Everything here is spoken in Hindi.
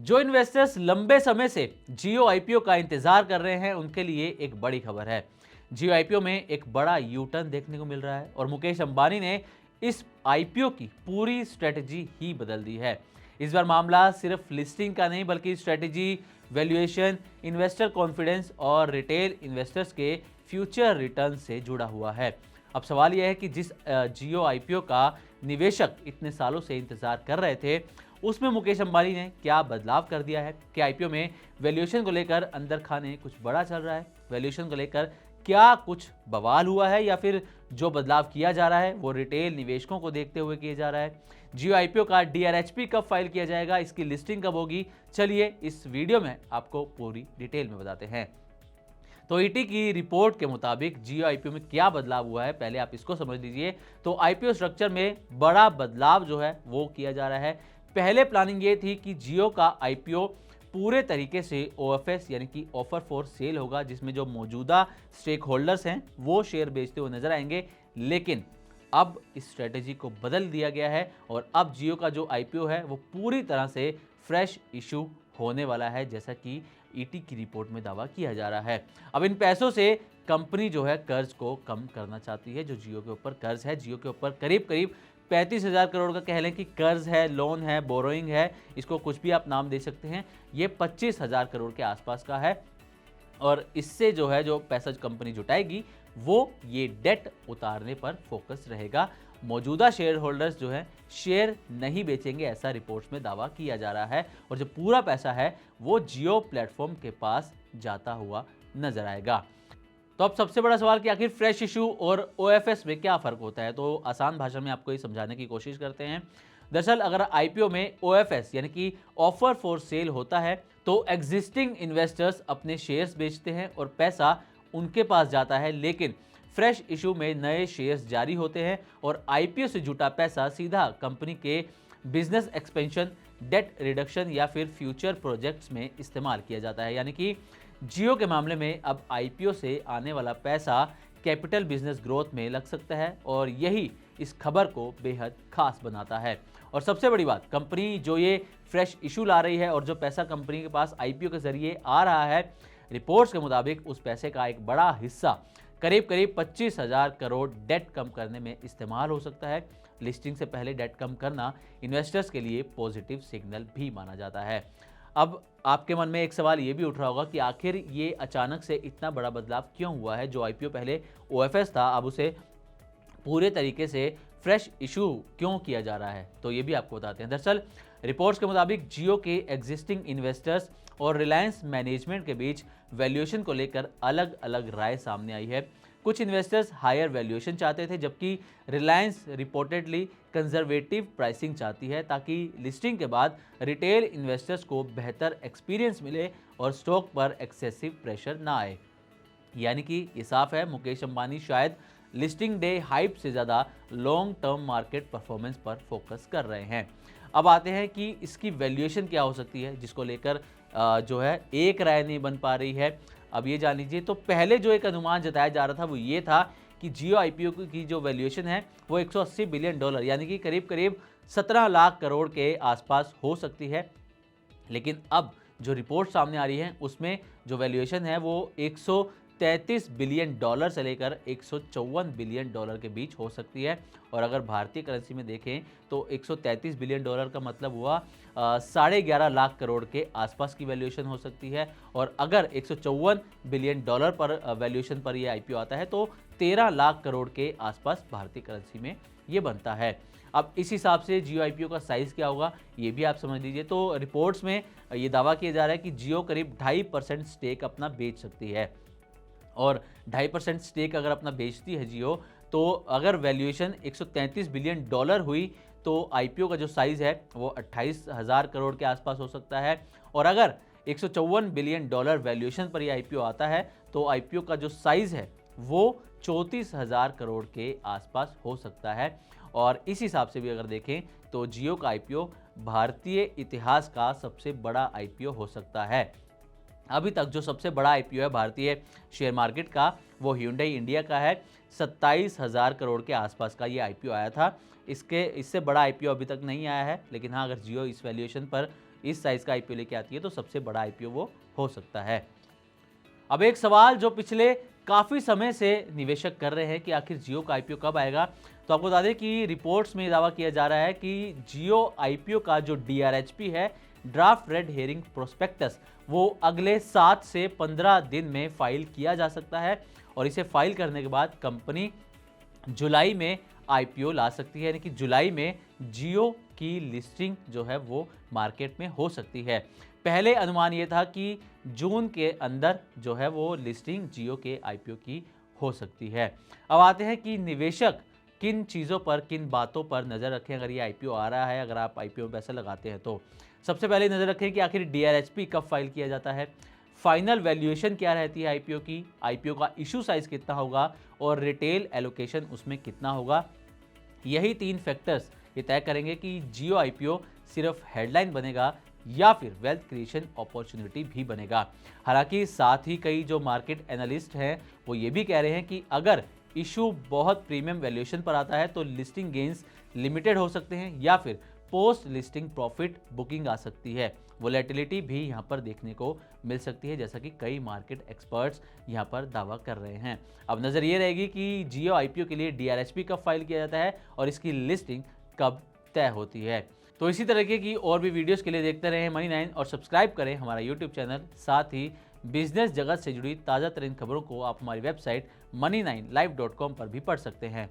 जो इन्वेस्टर्स लंबे समय से जियो आईपीओ का इंतजार कर रहे हैं उनके लिए एक बड़ी खबर है। जियो आईपीओ में एक बड़ा यू टर्न देखने को मिल रहा है और मुकेश अंबानी ने इस आईपीओ की पूरी स्ट्रेटजी ही बदल दी है। इस बार मामला सिर्फ लिस्टिंग का नहीं बल्कि स्ट्रेटजी, वैल्यूएशन, इन्वेस्टर कॉन्फिडेंस और रिटेल इन्वेस्टर्स के फ्यूचर रिटर्न से जुड़ा हुआ है। अब सवाल यह है कि जिस जियो आईपीओ का निवेशक इतने सालों से इंतजार कर रहे थे, उसमें मुकेश अंबानी ने क्या बदलाव कर दिया है? क्या आईपीओ में वैल्यूएशन को लेकर अंदर खाने कुछ बड़ा चल रहा है? वैल्यूएशन को लेकर क्या कुछ बवाल हुआ है या फिर जो बदलाव किया जा रहा है वो रिटेल निवेशकों को देखते हुए किया जा रहा है? जियो आईपीओ का डीआरएचपी कब फाइल किया जाएगा? इसकी लिस्टिंग कब होगी? चलिए इस वीडियो में आपको पूरी डिटेल में बताते हैं। तो ईटी की रिपोर्ट के मुताबिक जियो आईपीओ में क्या बदलाव हुआ है, पहले आप इसको समझ लीजिए। तो आईपीओ स्ट्रक्चर में बड़ा बदलाव जो है वो किया जा रहा है। पहले प्लानिंग ये थी कि जियो का आईपीओ पूरे तरीके से ओएफएस यानी कि ऑफर फॉर सेल होगा, जिसमें जो मौजूदा स्टेक होल्डर्स हैं वो शेयर बेचते हुए नजर आएंगे। लेकिन अब इस स्ट्रेटेजी को बदल दिया गया है और अब जियो का जो आईपीओ है वो पूरी तरह से फ्रेश इशू होने वाला है, जैसा कि ईटी की रिपोर्ट में दावा किया जा रहा है। अब इन पैसों से कंपनी जो है कर्ज को कम करना चाहती है। जो जियो के ऊपर कर्ज है, जियो के ऊपर करीब करीब 35,000 करोड़ का कह लें कि कर्ज है, लोन है, बोरोइंग है, इसको कुछ भी आप नाम दे सकते हैं। ये 25,000 करोड़ के आसपास का है और इससे जो है जो पैसा कंपनी जुटाएगी वो ये डेट उतारने पर फोकस रहेगा। मौजूदा शेयर होल्डर्स जो है शेयर नहीं बेचेंगे, ऐसा रिपोर्ट्स में दावा किया जा रहा है और जो पूरा पैसा है वो जियो प्लेटफॉर्म के पास जाता हुआ नजर आएगा। तो अब सबसे बड़ा सवाल कि आखिर फ्रेश इशू और ओएफएस में क्या फ़र्क होता है, तो आसान भाषा में आपको ये समझाने की कोशिश करते हैं। दरअसल अगर आईपीओ में ओएफएस यानी कि ऑफर फॉर सेल होता है तो एग्जिस्टिंग इन्वेस्टर्स अपने शेयर्स बेचते हैं और पैसा उनके पास जाता है। लेकिन फ्रेश इशू में नए शेयर्स जारी होते हैं और आईपीओ से जुटा पैसा सीधा कंपनी के बिजनेस एक्सपेंशन, डेट रिडक्शन या फिर फ्यूचर प्रोजेक्ट्स में इस्तेमाल किया जाता है। यानी कि जियो के मामले में अब आईपीओ से आने वाला पैसा कैपिटल बिजनेस ग्रोथ में लग सकता है और यही इस खबर को बेहद खास बनाता है। और सबसे बड़ी बात, कंपनी जो ये फ्रेश इशू ला रही है और जो पैसा कंपनी के पास आईपीओ के जरिए आ रहा है, रिपोर्ट्स के मुताबिक उस पैसे का एक बड़ा हिस्सा करीब करीब 25,000 करोड़ डेट कम करने में इस्तेमाल हो सकता है। लिस्टिंग से पहले डेट कम करना इन्वेस्टर्स के लिए पॉजिटिव सिग्नल भी माना जाता है। अब आपके मन में एक सवाल ये भी उठ रहा होगा कि आखिर ये अचानक से इतना बड़ा बदलाव क्यों हुआ है? जो आईपीओ पहले ओएफएस था अब उसे पूरे तरीके से फ्रेश इशू क्यों किया जा रहा है, तो ये भी आपको बताते हैं। दरअसल रिपोर्ट्स के मुताबिक जियो के एग्जिस्टिंग इन्वेस्टर्स और रिलायंस मैनेजमेंट के बीच वैल्यूएशन को लेकर अलग अलग राय सामने आई है। कुछ इन्वेस्टर्स हायर वैल्यूएशन चाहते थे जबकि रिलायंस रिपोर्टेडली कंजर्वेटिव प्राइसिंग चाहती है ताकि लिस्टिंग के बाद रिटेल इन्वेस्टर्स को बेहतर एक्सपीरियंस मिले और स्टॉक पर एक्सेसिव प्रेशर ना आए। यानी कि ये साफ है, मुकेश अंबानी शायद लिस्टिंग डे हाइप से ज़्यादा लॉन्ग टर्म मार्केट परफॉर्मेंस पर फोकस कर रहे हैं। अब आते हैं कि इसकी वैल्यूएशन क्या हो सकती है, जिसको लेकर जो है एक राय नहीं बन पा रही है। अब ये जान लीजिए, तो पहले जो एक अनुमान जताया जा रहा था वो ये था कि जियो आईपीओ की जो वैल्यूएशन है वो 180 बिलियन डॉलर यानी कि करीब करीब 17 लाख करोड़ के आसपास हो सकती है। लेकिन अब जो रिपोर्ट सामने आ रही है उसमें जो वैल्यूएशन है वो 133 बिलियन डॉलर से लेकर 154 बिलियन डॉलर के बीच हो सकती है। और अगर भारतीय करेंसी में देखें तो 133 बिलियन डॉलर का मतलब हुआ 11.5 लाख करोड़ के आसपास की वैल्यूएशन हो सकती है। और अगर 154 बिलियन डॉलर पर वैल्यूएशन पर यह आईपीओ आता है तो 13 लाख करोड़ के आसपास भारतीय करेंसी में ये बनता है। अब इस हिसाब से जियो आईपीओ का साइज़ क्या होगा ये भी आप समझ लीजिए। तो रिपोर्ट्स में ये दावा किया जा रहा है कि जियो करीब 2.5% स्टेक अपना बेच सकती है और 2.5% स्टेक अगर अपना बेचती है जियो, तो अगर वैल्यूएशन 133 बिलियन डॉलर हुई तो आईपीओ का जो साइज़ है वो 28,000 करोड़ के आसपास हो सकता है। और अगर 154 बिलियन डॉलर वैल्यूएशन पर ये आईपीओ आता है तो आईपीओ का जो साइज़ है वो 34,000 करोड़ के आसपास हो सकता है। और इस हिसाब से भी अगर देखें तो जियो का आईपीओ भारतीय इतिहास का सबसे बड़ा आईपीओ हो सकता है। अभी तक जो सबसे बड़ा आईपीओ है भारतीय शेयर मार्केट का वो ह्यूंडई इंडिया का है। 27,000 करोड़ के आसपास का ये आईपीओ आया था। इससे बड़ा आईपीओ अभी तक नहीं आया है। लेकिन हाँ, अगर जियो इस वैल्यूएशन पर इस साइज का आईपीओ लेके आती है तो सबसे बड़ा आईपीओ वो हो सकता है। अब एक सवाल जो पिछले काफ़ी समय से निवेशक कर रहे हैं कि आखिर जियो का आईपीओ कब आएगा, तो आपको बता दें कि रिपोर्ट्स में दावा किया जा रहा है कि जियो आईपीओ का जो डीआरएचपी है, ड्राफ्ट रेड हेरिंग प्रोस्पेक्टस, वो अगले 7 से 15 दिन में फाइल किया जा सकता है और इसे फाइल करने के बाद कंपनी जुलाई में आईपीओ ला सकती है, यानी कि जुलाई में जियो की लिस्टिंग जो है वो मार्केट में हो सकती है। पहले अनुमान ये था कि जून के अंदर जो है वो लिस्टिंग जियो के आईपीओ की हो सकती है। अब आते हैं कि निवेशक किन चीज़ों पर, किन बातों पर नज़र रखें अगर ये आईपीओ आ रहा है, अगर आप आईपीओ में पैसा लगाते हैं तो। सबसे पहले नज़र रखें कि आखिर डीआरएचपी कब फाइल किया जाता है, फाइनल वैल्यूएशन क्या रहती है आईपीओ की, आईपीओ का इशू साइज कितना होगा और रिटेल एलोकेशन उसमें कितना होगा। यही 3 फैक्टर्स ये तय करेंगे कि जियो आईपीओ सिर्फ हेडलाइन बनेगा या फिर वेल्थ क्रिएशन अपॉर्चुनिटी भी बनेगा। हालांकि साथ ही कई जो मार्केट एनालिस्ट हैं वो ये भी कह रहे हैं कि अगर इशू बहुत प्रीमियम वैल्यूएशन पर आता है तो लिस्टिंग गेन्स लिमिटेड हो सकते हैं या फिर पोस्ट लिस्टिंग प्रॉफिट बुकिंग आ सकती है। वोलेटिलिटी भी यहाँ पर देखने को मिल सकती है, जैसा कि कई मार्केट एक्सपर्ट्स यहाँ पर दावा कर रहे हैं। अब नज़र ये रहेगी कि जियो आईपीओ के लिए डीआरएचपी कब फाइल किया जाता है और इसकी लिस्टिंग कब तय होती है। तो इसी तरीके की और भी वीडियोस के लिए देखते रहें मनी9 और सब्सक्राइब करें हमारा यूट्यूब चैनल। साथ ही बिजनेस जगत से जुड़ी ताज़ा तरीन खबरों को आप हमारी वेबसाइट money9live.com पर भी पढ़ सकते हैं।